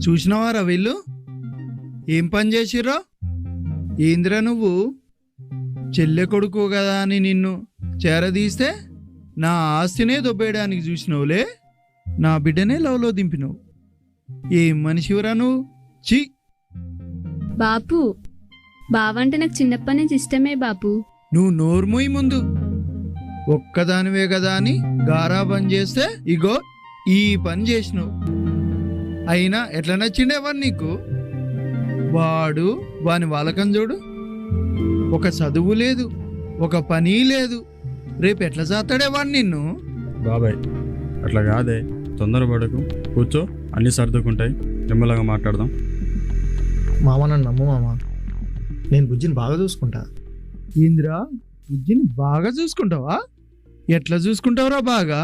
చూసినవారా వీళ్ళు ఏం పని చేసిర్రో? ఏందిరా నువ్వు చెల్లె కొడుకు కదా అని నిన్ను చేరదీస్తే నా ఆస్తినే దొబ్బేయడానికి చూసినవులే, నా బిడ్డనే లవ్లో దింపినవు. ఏం మనిషివరా నువ్వు? ఛీ! బాపు, బావంటే నాకు చిన్నప్పటి నుంచి ఇష్టమే బాపు. నువ్వు నోర్మూయి ముందు. ఒక్కదానివే కదా అని గారాబం చేస్తే ఇగో ఈ పని చేసినావు. అయినా ఎట్లా నచ్చిండేవాడు నీకు? వాడు వాని వాలకం చూడు, ఒక చదువు లేదు, ఒక పని లేదు. రేపు ఎట్లా చేస్తాడే వాడు నిన్ను? బాబాయ్ అట్లా కాదే, తొందరపడకు, కూర్చో, అన్నీ సర్దుకుంటాయి, నిమ్మలంగా మాట్లాడదాం. మామ నన్ను నమ్ము మామ, నేను బుజ్జిని బాగా చూసుకుంటా. ఏందిరా బుజ్జిని బాగా చూసుకుంటావా? ఎట్లా చూసుకుంటావురా బాగా?